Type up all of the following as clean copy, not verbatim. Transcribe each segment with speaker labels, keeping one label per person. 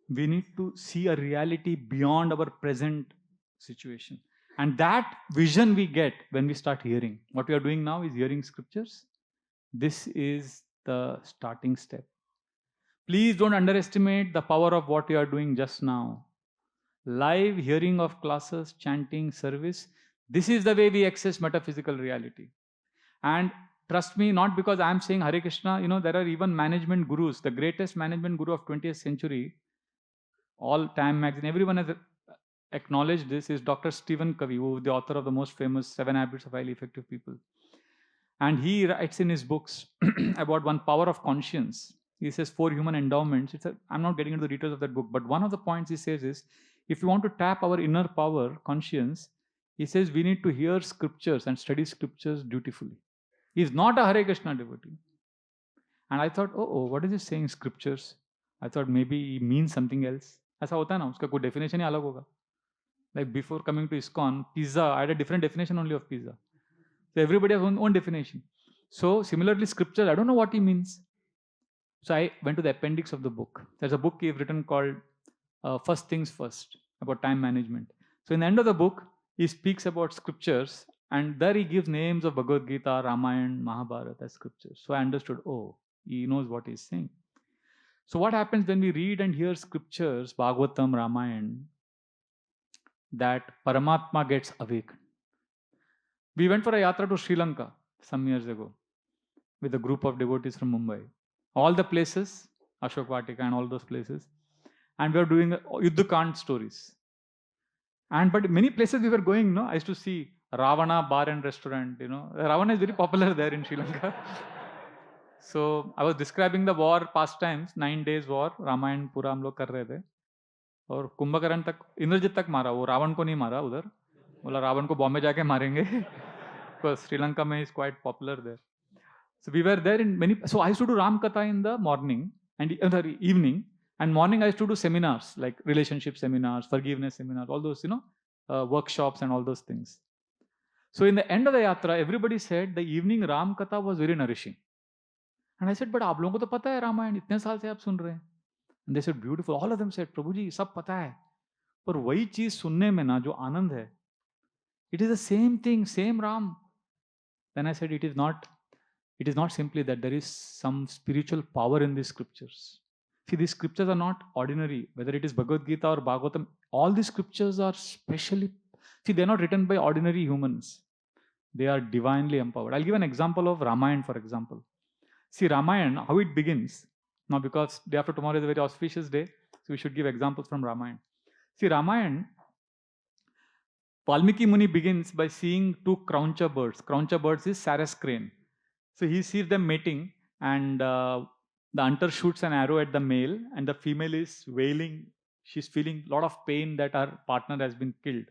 Speaker 1: We need to see a reality beyond our present situation. And that vision we get when we start hearing. What we are doing now is hearing scriptures. This is the starting step. Please don't underestimate the power of what you are doing just now. Live hearing of classes, chanting, service. This is the way we access metaphysical reality. And trust me, not because I'm saying Hare Krishna, there are even management gurus. The greatest management guru of 20th century, all Time magazine, everyone has acknowledged this, is Dr. Stephen Covey, who is the author of the most famous 7 Habits of Highly Effective People. And he writes in his books about one power of conscience. He says 4 human endowments. I'm not getting into the details of that book, but one of the points he says is, if you want to tap our inner power, conscience, he says we need to hear scriptures and study scriptures dutifully. He's not a Hare Krishna devotee. And I thought, what is he saying, scriptures? I thought maybe he means something else. ऐसा होता है ना, उसका कोई definition ही अलग होगा. Like before coming to ISKCON, pizza, I had a different definition only of pizza. So everybody has own definition. So similarly, scripture, I don't know what he means. So I went to the appendix of the book. There's a book he's written called First Things First, about time management. So in the end of the book, he speaks about scriptures, and there he gives names of Bhagavad Gita, Ramayan, Mahabharata as scriptures. So I understood, he knows what he's saying. So what happens when we read and hear scriptures, Bhagavatam, Ramayan, that Paramatma gets awakened. We went for a yatra to Sri Lanka some years ago with a group of devotees from Mumbai. All the places, Ashok Vatika and all those places. And we were doing Yuddhakand stories. But many places we were going, I used to see Ravana bar and restaurant, Ravana is very popular there in Sri Lanka. So I was describing the war pastimes, 9 days war, Ramayan पूरा हम लोग कर रहे थे. और कुंभकर्ण तक, इंद्रजित तक मारा, वो रावण को नहीं मारा उधर. बोला रावण को बॉम्बे जाके मारेंगे. Because Sri Lanka is quite popular there. So we were there in many. So I used to do Ram Katha in the morning and evening, and morning I used to do seminars like relationship seminars, forgiveness seminars, all those workshops and all those things. So in the end of the yatra, everybody said the evening Ram Katha was very nourishing. And I said, but आप लोगों को तो पता है रामायण, इतने साल से आप सुन रहे हैं. And they said, beautiful. All of them said, प्रभु जी सब पता है, पर वही चीज सुनने में ना जो आनंद है, it is the same thing, same Ram. Then I said, it is not simply that there is some spiritual power in these scriptures. See, these scriptures are not ordinary, whether it is Bhagavad Gita or Bhagavatam, all these scriptures are specially, they're not written by ordinary humans. They are divinely empowered. I'll give an example of Ramayan, for example. See, Ramayan, how it begins. Now, because day after tomorrow is a very auspicious day, so we should give examples from Ramayan. See, Ramayan, Valmiki Muni begins by seeing 2 croucher birds. Croucher birds is Sarus crane. So he sees them mating, and the hunter shoots an arrow at the male, and the female is wailing. She's feeling a lot of pain that her partner has been killed.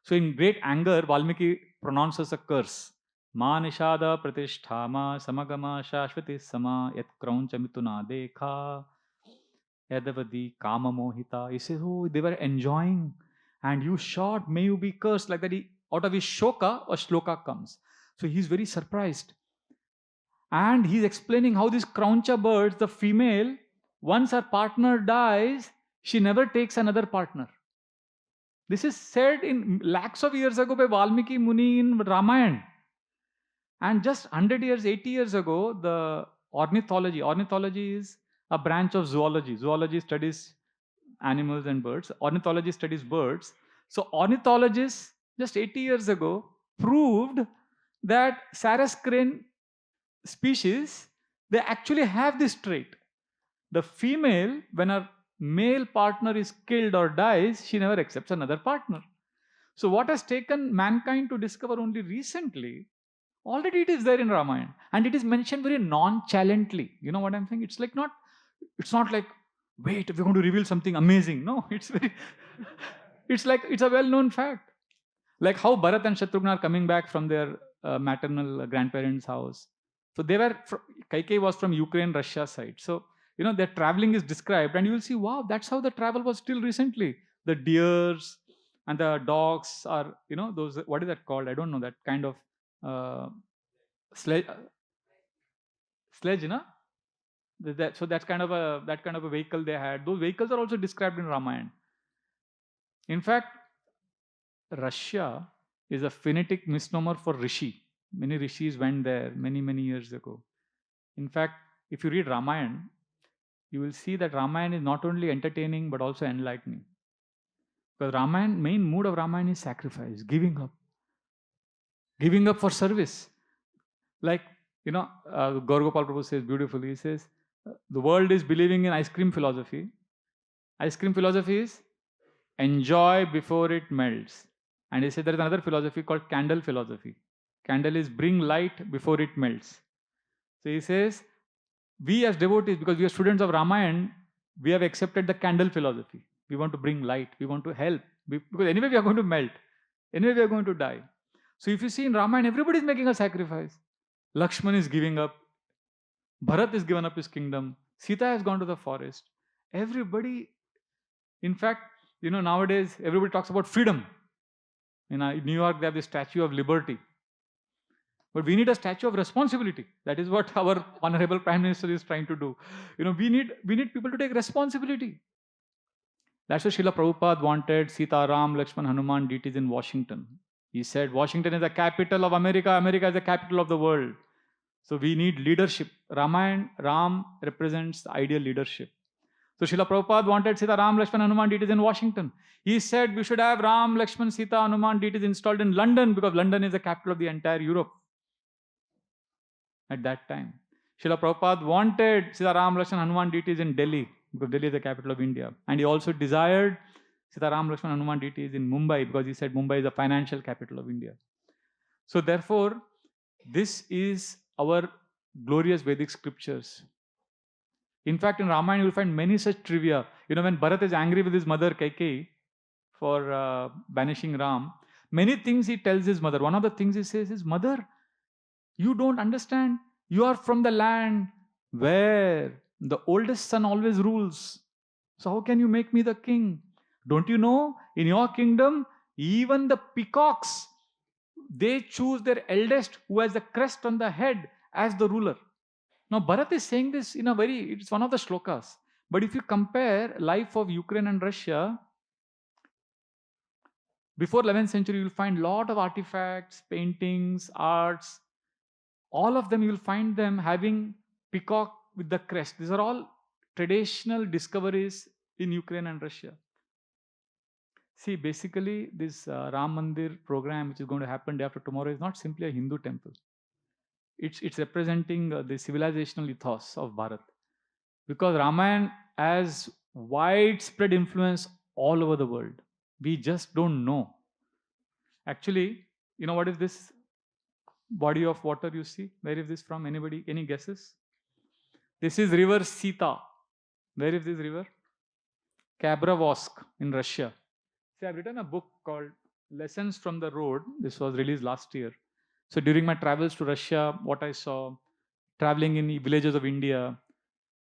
Speaker 1: So in great anger, Valmiki pronounces a curse. Ma nishada pratisthama samagama shashvati sama yat krauncha mituna dekha yadavadi kama mohita. He says, they were enjoying, and you shot, may you be cursed. Like that, out of his shoka, a shloka comes. So he's very surprised. And he's explaining how these croucher birds, the female, once her partner dies, she never takes another partner. This is said in lakhs of years ago by Valmiki Muni in Ramayan. And just 100 years, 80 years ago, the ornithology is a branch of zoology. Zoology studies animals and birds. Ornithology studies birds. So ornithologists just 80 years ago proved that Sarus crane species, they actually have this trait. The female, when her male partner is killed or dies, she never accepts another partner. So what has taken mankind to discover only recently, already it is there in Ramayana, and it is mentioned very nonchalantly. You know what I'm saying? It's not like, wait, we're going to reveal something amazing. No, it's a well-known fact. Like how Bharat and Shatrugna are coming back from their maternal grandparents' house. So Kaikeyi was from Ukraine, Russia side. So, their traveling is described, and you will see, wow, that's how the travel was till recently. The deers and the dogs are, those, what is that called? I don't know, that kind of sledge, no? So that's kind of a vehicle they had. Those vehicles are also described in Ramayana. In fact, Russia is a phonetic misnomer for rishi. Many rishis went there many years ago. In fact, if you read Ramayana, you will see that Ramayana is not only entertaining but also enlightening. Because Ramayana, main mood of Ramayana is sacrifice, giving up for service. Like, Gaur Gopal Prabhu says beautifully, he says, the world is believing in ice cream philosophy. Ice cream philosophy is enjoy before it melts. And he said there is another philosophy called candle philosophy. Candle is bring light before it melts. So he says, we as devotees, because we are students of Ramayana, we have accepted the candle philosophy. We want to bring light, we want to help, because anyway we are going to melt, anyway we are going to die. So if you see in Ramayana, everybody is making a sacrifice. Lakshman is giving up, Bharat is given up his kingdom, Sita has gone to the forest. Everybody, in fact, nowadays everybody talks about freedom. In New York, they have the Statue of Liberty. But we need a statue of responsibility. That is what our honorable Prime Minister is trying to do. We need people to take responsibility. That's what Srila Prabhupada wanted Sita, Ram, Lakshman, Hanuman deities in Washington. He said, Washington is the capital of America, America is the capital of the world. So we need leadership. Ram represents the ideal leadership. So Srila Prabhupada wanted Sita, Ram, Lakshman, Hanuman deities in Washington. He said we should have Ram, Lakshman, Sita, Hanuman deities installed in London because London is the capital of the entire Europe at that time. Srila Prabhupada wanted Sita, Ram, Lakshman, Hanuman deities in Delhi because Delhi is the capital of India. And he also desired Sita, Ram, Lakshman, Hanuman deities in Mumbai because he said Mumbai is the financial capital of India. So therefore, this is our glorious Vedic scriptures. In fact, in Ramayana, you will find many such trivia. When Bharat is angry with his mother Kaikeyi for banishing Ram, many things he tells his mother. One of the things he says is, Mother, you don't understand. You are from the land where the oldest son always rules. So how can you make me the king? Don't you know, in your kingdom, even the peacocks, they choose their eldest who has the crest on the head as the ruler. Now, Bharat is saying this it's one of the shlokas. But if you compare life of Ukraine and Russia, before 11th century, you will find a lot of artifacts, paintings, arts. All of them, you will find them having peacock with the crest. These are all traditional discoveries in Ukraine and Russia. See, basically, this Ram Mandir program, which is going to happen day after tomorrow, is not simply a Hindu temple. It's representing the civilizational ethos of Bharat. Because Ramayana has widespread influence all over the world. We just don't know. Actually, what is this body of water you see? Where is this from? Anybody? Any guesses? This is river Sita. Where is this river? Khabarovsk in Russia. See, I've written a book called Lessons from the Road. This was released last year. So during my travels to Russia, what I saw, traveling in the villages of India,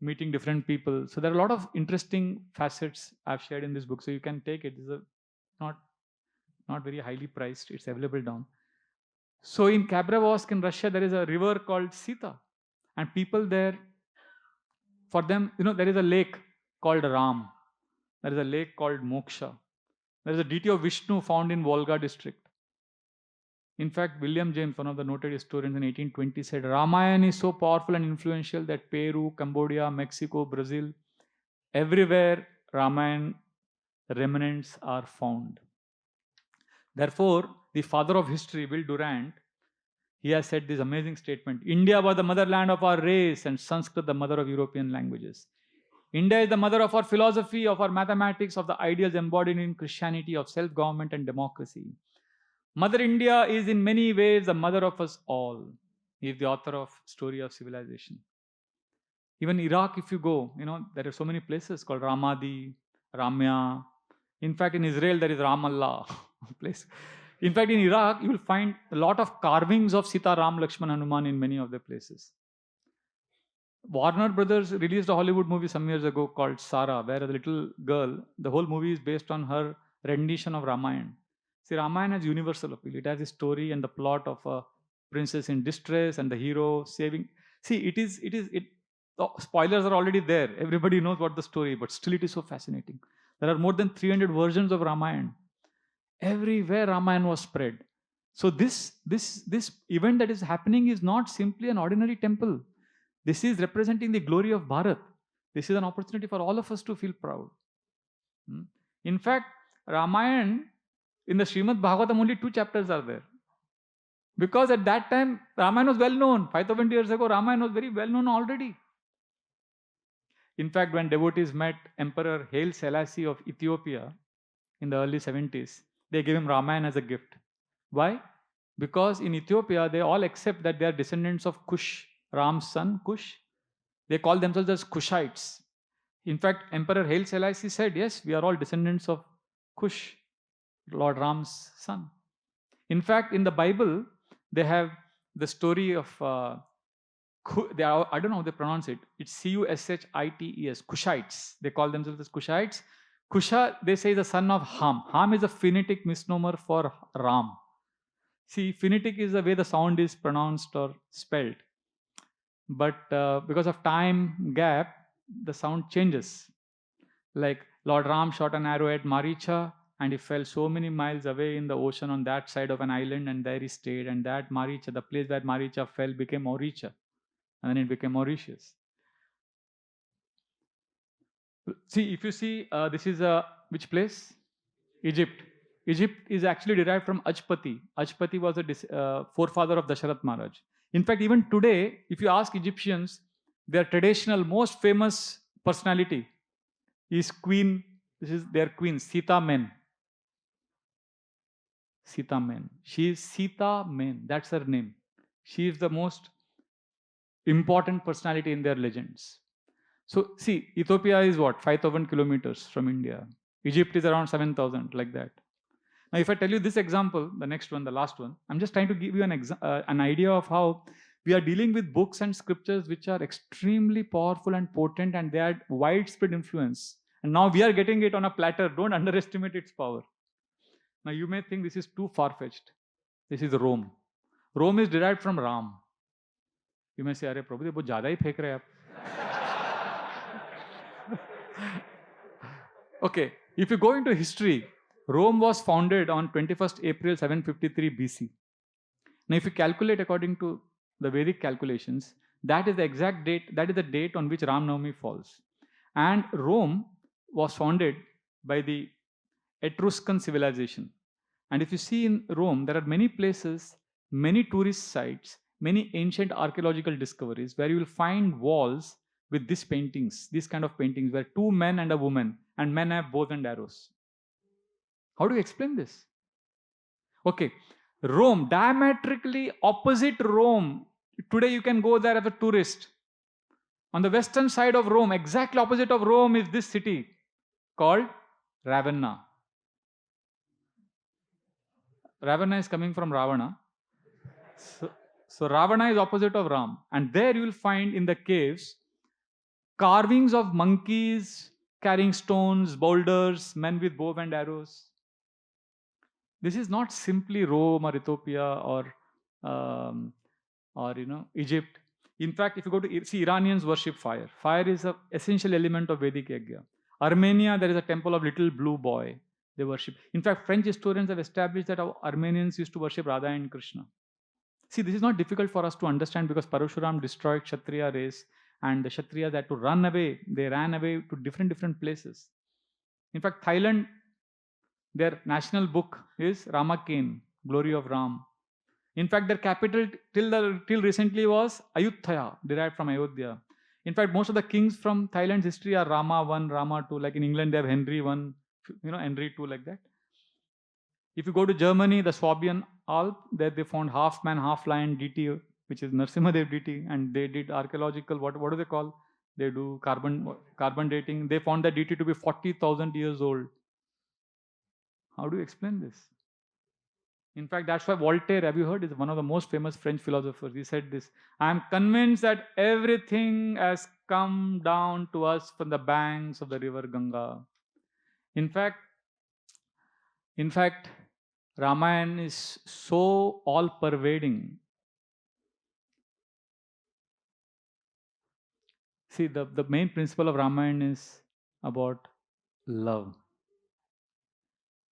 Speaker 1: meeting different people. So there are a lot of interesting facets I've shared in this book. So you can take it. This is not very highly priced. It's available down. So in Khabarovsk in Russia, there is a river called Sita. And people there, for them, there is a lake called Ram. There is a lake called Moksha. There is a deity of Vishnu found in Volga district. In fact, William James, one of the noted historians in 1820, said Ramayana is so powerful and influential that Peru, Cambodia, Mexico, Brazil, everywhere Ramayana remnants are found. Therefore, the father of history, Will Durant, he has said this amazing statement: India was the motherland of our race and Sanskrit the mother of European languages. India is the mother of our philosophy, of our mathematics, of the ideals embodied in Christianity, of self-government and democracy. Mother India is in many ways the mother of us all. He is the author of Story of Civilization. Even Iraq, if you go, there are so many places called Ramadi, Ramya. In fact, in Israel, there is Ramallah place. In fact, in Iraq, you will find a lot of carvings of Sita, Ram, Lakshman, Hanuman in many of the places. Warner Brothers released a Hollywood movie some years ago called Sarah, where a little girl, the whole movie is based on her rendition of Ramayana. See, Ramayana has universal appeal. It has a story and the plot of a princess in distress and the hero saving. See, The spoilers are already there. Everybody knows what the story, but still it is so fascinating. There are more than 300 versions of Ramayan. Everywhere Ramayan was spread. So this event that is happening is not simply an ordinary temple. This is representing the glory of Bharat. This is an opportunity for all of us to feel proud. In fact, Ramayan, in the Srimad Bhagavatam, only 2 chapters are there. Because at that time, Ramayan was well known. 5,000 years ago, Ramayan was very well known already. In fact, when devotees met Emperor Haile Selassie of Ethiopia in the early 70s, they gave him Ramayan as a gift. Why? Because in Ethiopia, they all accept that they are descendants of Kush, Ram's son, Kush. They call themselves as Kushites. In fact, Emperor Haile Selassie said, yes, we are all descendants of Kush, Lord Ram's son. In fact, in the Bible, they have the story of, I don't know how they pronounce it. It's Cushites, Kushites. They call themselves as Kushites. Kusha, they say, is the son of Ham. Ham is a phonetic misnomer for Ram. See, phonetic is the way the sound is pronounced or spelled. But because of time gap, the sound changes. Like Lord Ram shot an arrow at Maricha, and he fell so many miles away in the ocean on that side of an island, and there he stayed. And that Maricha, the place where Maricha fell, became Mauritia, and then it became Mauritius. See, if you see, this is which place? Egypt. Egypt is actually derived from Ajpati. Ajpati was a forefather of Dasharath Maharaj. In fact, even today, if you ask Egyptians, their traditional, most famous personality is Queen. This is their queen, Sita Men. Sita Men. She is Sita Men. That's her name. She is the most important personality in their legends. So, see, Ethiopia is what? 5,000 kilometers from India. Egypt is around 7,000, like that. Now, if I tell you this example, the next one, the last one, I'm just trying to give you an idea of how we are dealing with books and scriptures which are extremely powerful and potent, and they had widespread influence. And now we are getting it on a platter. Don't underestimate its power. Now, you may think this is too far-fetched. This is Rome. Rome is derived from Ram. You may say, "Arey Prabhu, ये बहुत ज़्यादा ही फेंक रहे आप." Okay, if you go into history, Rome was founded on 21st April 753 BC. Now, if you calculate according to the Vedic calculations, that is the exact date, that is the date on which Ram Navami falls. And Rome was founded by the Etruscan civilization. And if you see in Rome, there are many places, many tourist sites, many ancient archaeological discoveries where you will find walls with these paintings, these kind of paintings where 2 men and a woman, and men have bows and arrows. How do you explain this? Okay, Rome, diametrically opposite Rome. Today you can go there as a tourist. On the western side of Rome, exactly opposite of Rome, is this city called Ravenna. Ravenna is coming from Ravana. So Ravana is opposite of Ram. And there you will find in the caves carvings of monkeys carrying stones, boulders, men with bow and arrows. This is not simply Rome or Ethiopia or Egypt. In fact, if you go to see, Iranians worship fire. Fire is an essential element of Vedic Yajna. Armenia, there is a temple of little blue boy. They worship. In fact, French historians have established that our Armenians used to worship Radha and Krishna. See, this is not difficult for us to understand because Parashuram destroyed Kshatriya race, and the Kshatriyas had to run away. They ran away to different places. In fact, Thailand, their national book is Ramakien, Glory of Ram. In fact, their capital till recently was Ayutthaya, derived from Ayodhya. In fact, most of the kings from Thailand's history are Rama I, Rama II. Like in England, they have Henry I, Henry II, like that. If you go to Germany, the Swabian Alp, there they found half man, half lion deity, which is Narsimhadev deity, and they did archaeological, what do they call? They do carbon dating. They found that deity to be 40,000 years old. How do you explain this? In fact, that's why Voltaire, have you heard, is one of the most famous French philosophers. He said this: "I am convinced that everything has come down to us from the banks of the river Ganga." In fact, Ramayan is so all-pervading. See, the main principle of Ramayana is about love.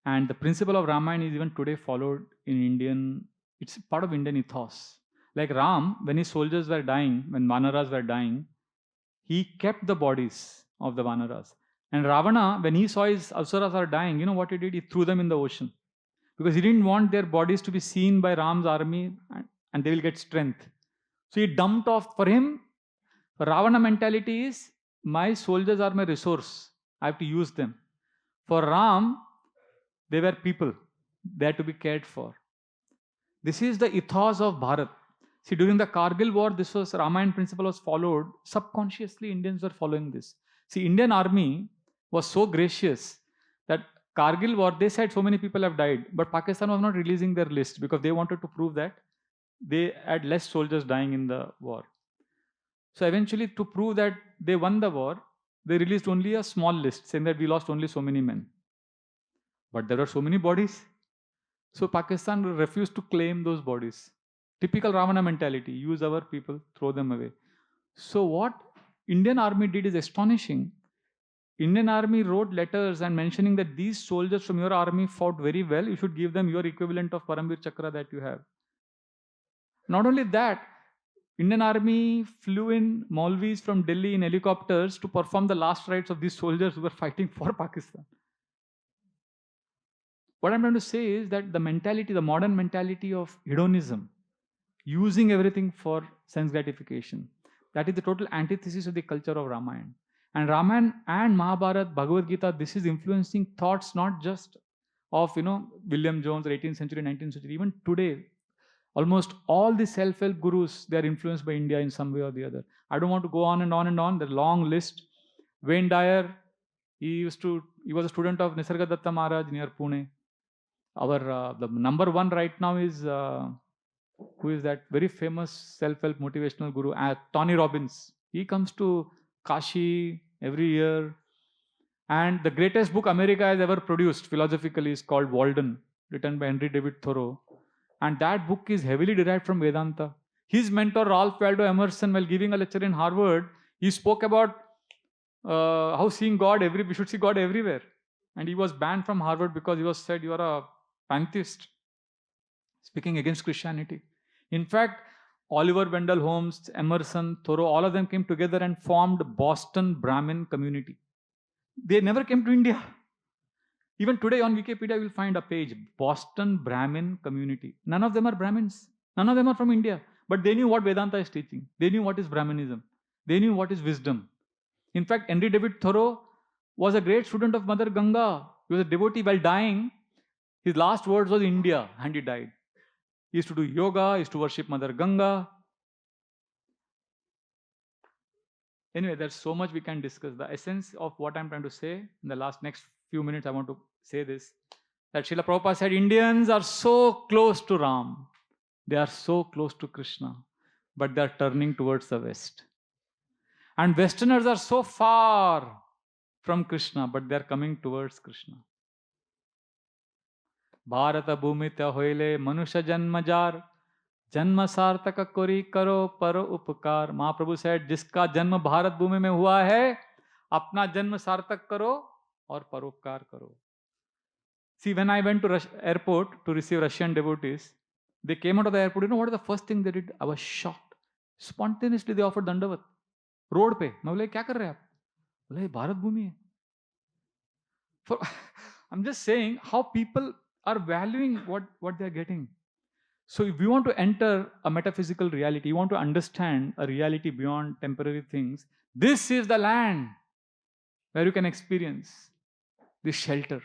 Speaker 1: And the principle of Ramayana is even today followed in Indian, it's part of Indian ethos. Like Ram, when his soldiers were dying, when Vanaras were dying, he kept the bodies of the Vanaras. And Ravana, when he saw his Asuras are dying, you know what he did? He threw them in the ocean. Because he didn't want their bodies to be seen by Ram's army and they will get strength. So he dumped off. For him, Ravana mentality is my soldiers are my resource. I have to use them. For Ram, they were people. They had to be cared for. This is the ethos of Bharat. See, during the Kargil war, this was Ramayan principle was followed. Subconsciously, Indians were following this. See, Indian army was so gracious that Kargil war, they said so many people have died, but Pakistan was not releasing their list because they wanted to prove that they had less soldiers dying in the war. So eventually, to prove that they won the war, they released only a small list saying that we lost only so many men. But there were so many bodies. So Pakistan refused to claim those bodies. Typical Ravana mentality, use our people, throw them away. So what Indian army did is astonishing. Indian army wrote letters and mentioning that these soldiers from your army fought very well. You should give them your equivalent of Paramvir Chakra that you have. Not only that, Indian army flew in Maulvis from Delhi in helicopters to perform the last rites of these soldiers who were fighting for Pakistan. What I'm trying to say is that the mentality, the modern mentality of hedonism, using everything for sense gratification, that is the total antithesis of the culture of Ramayana. And Ramayana and Mahabharata, Bhagavad Gita, this is influencing thoughts not just of William Jones, 18th century, 19th century, even today. Almost all the self-help gurus, they are influenced by India in some way or the other. I don't want to go on and on and on. The long list. Wayne Dyer, he was a student of Nisarga Datta Maharaj near Pune. The number one right now is who is that very famous self-help motivational guru, Tony Robbins. He comes to Kashi every year. And the greatest book America has ever produced philosophically is called Walden, written by Henry David Thoreau. And that book is heavily derived from Vedanta. His mentor, Ralph Waldo Emerson, while giving a lecture in Harvard, he spoke about how seeing God we should see God everywhere. And he was banned from Harvard because he was said, you are a pantheist, speaking against Christianity. In fact, Oliver Wendell Holmes, Emerson, Thoreau, all of them came together and formed Boston Brahmin community. They never came to India. Even today on Wikipedia, you will find a page, Boston Brahmin community. None of them are Brahmins. None of them are from India. But they knew what Vedanta is teaching. They knew what is Brahmanism. They knew what is wisdom. In fact, Henry David Thoreau was a great student of Mother Ganga. He was a devotee. While dying, his last words was India, and he died. He used to do yoga, he used to worship Mother Ganga. Anyway, there's so much we can discuss. The essence of what I'm trying to say in the next few minutes, I want to say this. That Srila Prabhupada said, Indians are so close to Ram. They are so close to Krishna. But they are turning towards the West. And Westerners are so far from Krishna, but they are coming towards Krishna. Bharata bhumita hoile manusha janmajar जन्म सार्थक कोरी करो पर उपकार. महाप्रभु said, जिसका जन्म भारत भूमि में हुआ है, अपना जन्म सार्थक करो और परोपकार करो. See, when I went to airport to receive Russian devotees, they came out of the airport. You know what is the first thing they did? I was shocked. Spontaneously they offered dandavat. Road पे. मैं बोले क्या कर रहे हैं आप? बोले भारत भूमि है. I'm just saying how people are valuing what they are getting. So if we want to enter a metaphysical reality, you want to understand a reality beyond temporary things, this is the land where you can experience this shelter.